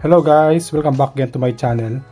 Hello guys! Welcome back again to my channel.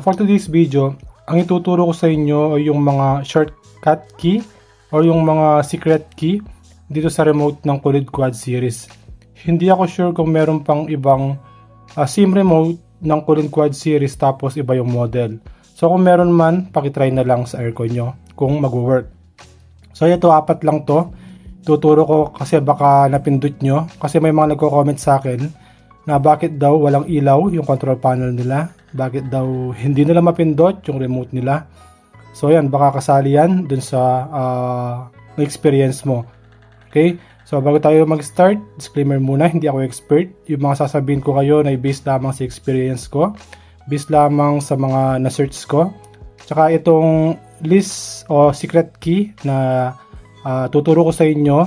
For today's video, ang ituturo ko sa inyo ay yung mga shortcut key or yung mga secret key dito sa remote ng Kulid Quad series. Hindi ako sure kung meron pang ibang SIM remote ng Kulid Quad series tapos iba yung model. So kung meron man, pakitry na lang sa aircon nyo kung mag-work. So ito, apat lang to. Tuturo ko kasi baka napindot nyo kasi may mga nagko-comment sa akin na bakit daw walang ilaw yung control panel nila, bakit daw hindi nila mapindot yung remote nila. So yan, baka kasali yan dun sa experience mo. Okay, so bago tayo mag-start, disclaimer muna, hindi ako expert. Yung mga sasabihin ko kayo na based lamang sa experience ko, based lamang sa mga na-search ko. Tsaka itong list o secret key na tuturo ko sa inyo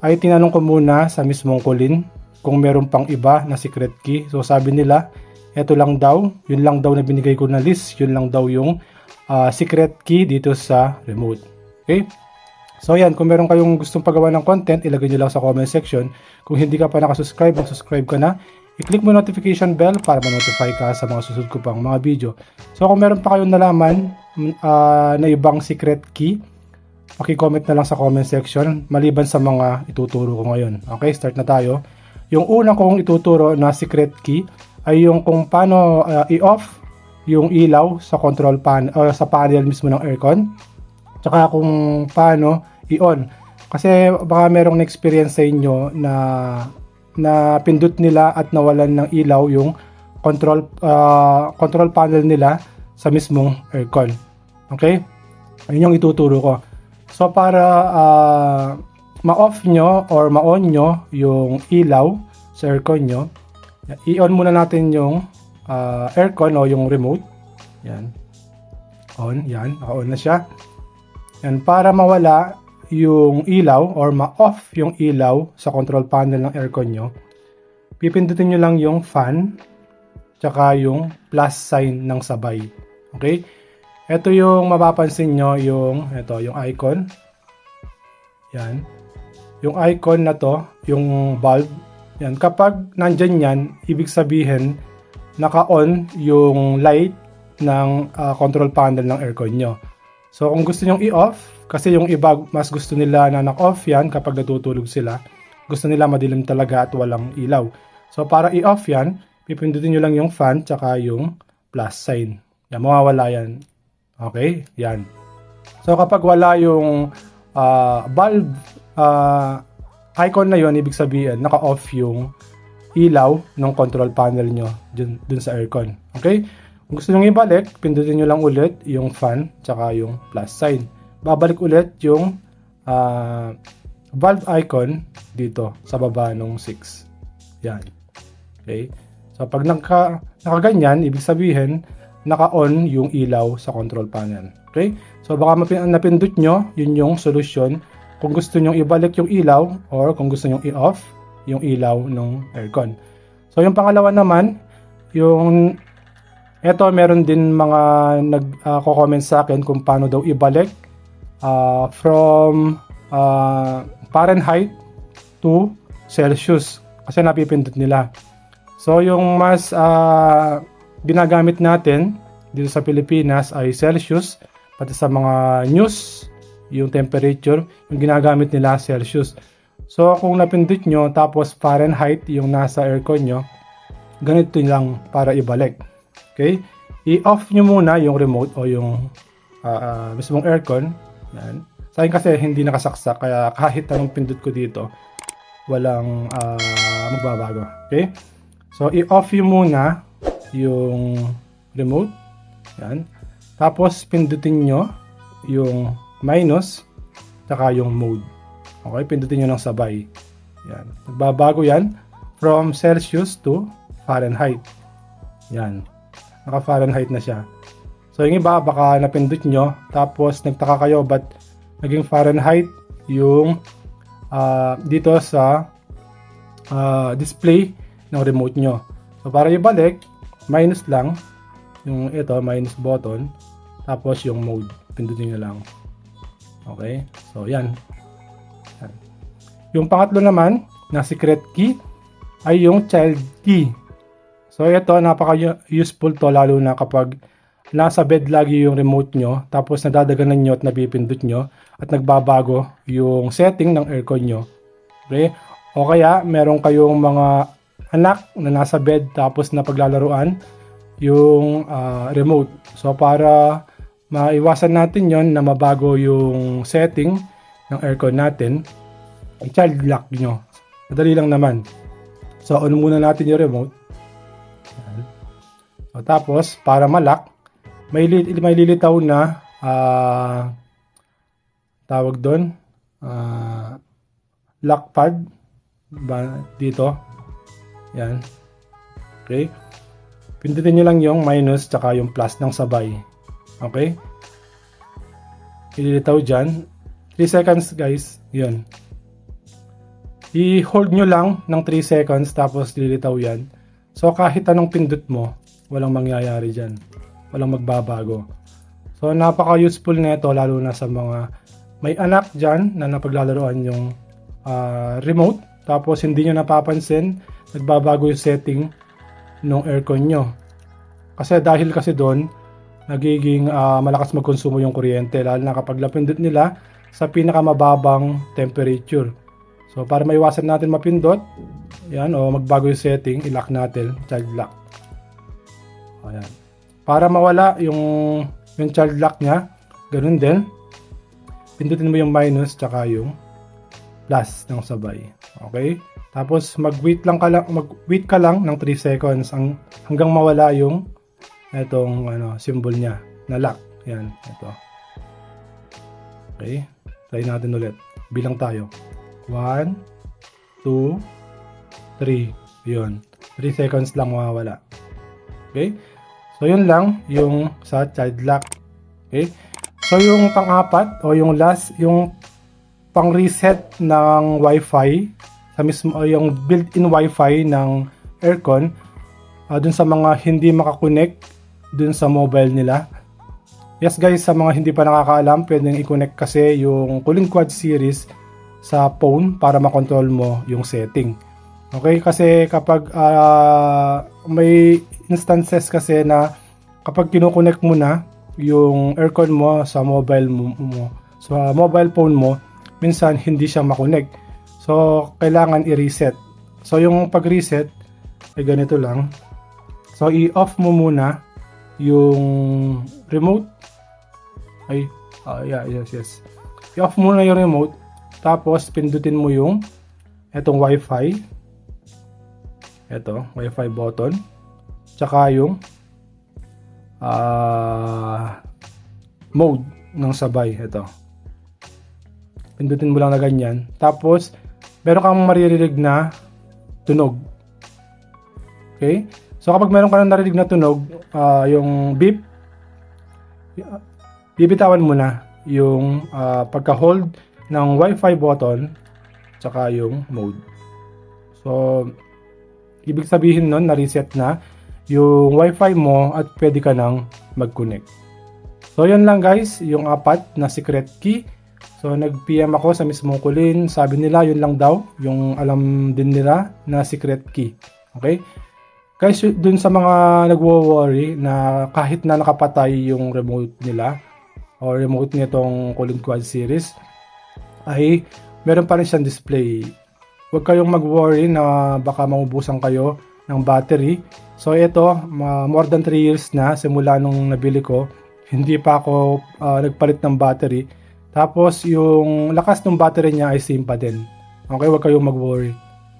ay tinanong ko muna sa mismong Kulin kung meron pang iba na secret key. So sabi nila, eto lang daw, yun lang daw na binigay ko na list, yun lang daw yung secret key dito sa remote. Okay? So yan, kung meron kayong gustong pagawa ng content, ilagay nyo lang sa comment section. Kung hindi ka pa nakasubscribe, mag-subscribe ka na. I-click mo notification bell para ma-notify ka sa mga susunod ko pang mga video. So kung meron pa kayong nalaman na ibang secret key, paki-comment na lang sa comment section maliban sa mga ituturo ko ngayon. Okay, start na tayo. Yung una kong ituturo na secret key ay yung kung paano i-off yung ilaw sa control panel sa panel mismo ng aircon. Tsaka kung paano i-on. Kasi baka merong na-experience sa inyo na pindot nila at nawalan ng ilaw yung control panel nila sa mismong aircon. Okay? Ayun yung ituturo ko. So para ma-off nyo or ma-on nyo yung ilaw sa aircon nyo, i-on muna natin yung aircon o yung remote. Yan. On. Yan. Naka-on na siya. Yan. Para mawala yung ilaw or ma-off yung ilaw sa control panel ng aircon nyo, pipindutin nyo lang yung fan tsaka yung plus sign ng sabay. Okay? Ito yung mapapansin nyo, yung icon. Yan. Yung icon na to, yung bulb. Yan. Kapag nandyan yan, ibig sabihin, naka-on yung light ng control panel ng aircon nyo. So, kung gusto nyo i-off, kasi yung iba, mas gusto nila na naka-off yan kapag natutulog sila. Gusto nila madilim talaga at walang ilaw. So, para i-off yan, pipindutin nyo lang yung fan, tsaka yung plus sign. Yan, mawawala yan. Okay? Yan. So, kapag wala yung bulb icon na yon, ibig sabihin naka-off yung ilaw ng control panel nyo dun sa aircon. Okay? Kung gusto nyo ibalik, pindutin nyo lang ulit yung fan tsaka yung plus sign. Babalik ulit yung valve icon dito sa baba ng 6. Yan. Okay? So, pag nakaganyan, ibig sabihin naka-on yung ilaw sa control panel. Okay? So, baka napindot nyo, yun yung solusyon kung gusto nyo ibalik yung ilaw or kung gusto nyo i-off yung ilaw ng aircon. So, yung pangalawa naman, yung eto, meron din mga nagko-comment sa akin kung paano daw ibalik from Fahrenheit to Celsius kasi napipindot nila. So, yung mas ginagamit natin dito sa Pilipinas ay Celsius, pati sa mga news, yung temperature, yung ginagamit nila Celsius. So, kung napindot nyo, tapos Fahrenheit yung nasa aircon nyo, ganito lang para ibalik. Okay? I-off nyo muna yung remote o yung mismong aircon. Yan. Sa akin kasi hindi nakasaksak, kaya kahit anong pindot ko dito, walang magbabago. Okay? So, i-off nyo muna yung remote. Yan. Tapos, pindutin nyo yung minus saka yung mode. Okay, pindutin nyo ng sabay. Yan. Nagbabago yan from Celsius to Fahrenheit. Yan. Naka-Fahrenheit na siya. So, yung iba, baka napindot nyo, tapos nagtaka kayo, ba't naging Fahrenheit yung dito sa display ng remote nyo. So, para ibalik, minus lang, yung ito, minus button, tapos yung mode. Pindutin nyo lang. Okay? So, yan. Yung pangatlo naman, na secret key, ay yung child key. So ito, napaka-useful to lalo na kapag nasa bed lagi yung remote nyo, tapos nadadaganan nyo at napipindot nyo at nagbabago yung setting ng aircon nyo. Okay? O kaya meron kayong mga anak na nasa bed tapos napaglalaruan yung remote. So para maiwasan natin yon na mabago yung setting ng aircon natin, i-child lock nyo. Madali lang naman. So on muna natin yung remote. So, tapos para ma-lock, may lilitaw na tawag doon lock pad dito. Yan. Okay. Pindutin nyo lang yung minus tsaka yung plus ng sabay. Okay. Ililitaw dyan. 3 seconds guys. Yun. I-hold nyo lang ng 3 seconds tapos lilitaw yan. So kahit anong pindot mo, walang mangyayari dyan. Walang magbabago. So napaka-useful nito lalo na sa mga may anak dyan na napaglalaroan yung remote. Tapos hindi nyo napapansin, nagbabago yung setting ng aircon nyo. Kasi dahil kasi doon, nagiging malakas magkonsumo yung kuryente. Lalo na kapag napindot nila sa pinakamababang temperature. So para maiwasan natin mapindot, yan o magbago yung setting, i-lock natin, child lock. Ayan. Para mawala yung child lock niya, ganun din. Pindutin mo yung minus tsaka yung plus ng sabay. Okay? Tapos mag-wait ka lang ng 3 seconds hanggang mawala yung etong symbol niya na lock. Yan, ito. Okay? Try natin ulit. Bilang tayo. 1, 2, 3. Yun. 3 seconds lang mawawala. Okay? So, yun lang yung sa child lock. Okay? So, yung pang-apat o yung last, yung pang-reset ng Wi-Fi, sa mismo, yung built-in Wi-Fi ng aircon, dun sa mga hindi makakonect dun sa mobile nila. Yes guys, sa mga hindi pa nakakaalam, pwedeng i-connect kasi yung Cooling Quad series sa phone para makontrol mo yung setting. Okay, kasi kapag may instances kasi na kapag kino-connect mo na yung aircon mo sa mobile sa mobile phone mo, minsan hindi siya makonect. So, kailangan i-reset. So, yung pag-reset ay ganito lang. So, i-off mo muna yung remote. Yes. I-off muna yung remote. Tapos, pindutin mo yung etong Wi-Fi. Ito, Wi-Fi button. Tsaka yung mode ng sabay. Ito. Pindutin mo lang na ganyan. Tapos, meron kang maririnig na tunog. Okay? So, kapag meron ka nang narinig na tunog, yung beep, bibitawan mo na yung pagka-hold ng Wi-Fi button tsaka yung mode. So, ibig sabihin nun, na-reset na yung Wi-Fi mo at pwede ka nang mag-connect. So, yun lang guys, yung 4 na secret key. So, nag-PM ako sa mismong Kulin. Sabi nila, yun lang daw, yung alam din nila na secret key. Okay? Guys, dun sa mga nagwo-worry na kahit na nakapatay yung remote nila o remote nitong Kulin Quad series, ay meron pa rin siyang display. Huwag kayong mag-worry na baka maubusan kayo ng battery. So, ito, more than 3 years na simula nung nabili ko, hindi pa ako nagpalit ng battery. Tapos, yung lakas ng battery niya ay same pa din. Okay, huwag kayong mag-worry.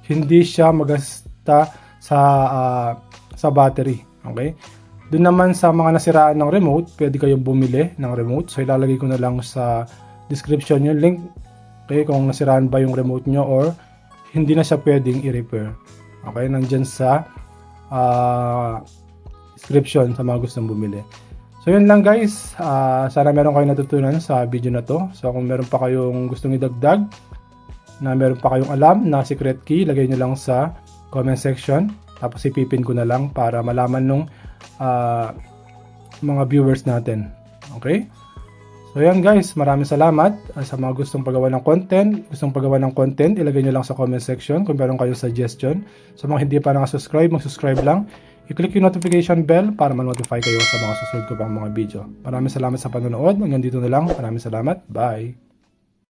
Hindi siya magasta sa battery. Okay? Doon naman sa mga nasiraan ng remote, pwede kayong bumili ng remote. So, ilalagay ko na lang sa description yung link. Okay, kung nasiraan ba yung remote nyo or hindi na siya pwedeng i-repair. Okay, nandyan sa description sa mga gustong bumili. So yun lang guys, sana meron kayong natutunan sa video na to. So kung meron pa kayong gustong idagdag, na meron pa kayong alam na secret key, lagay nyo lang sa comment section. Tapos ipipin ko na lang para malaman nung mga viewers natin. Okay? So yan guys, maraming salamat sa mga gustong pagawa ng content. Ilagay nyo lang sa comment section kung meron kayong suggestion. Sa mga hindi pa nakasubscribe, mag-subscribe lang. I-click yung notification bell para ma-notify kayo sa mga susunod ko pang mga video. Maraming salamat sa panonood. Hanggang dito na lang. Maraming salamat. Bye!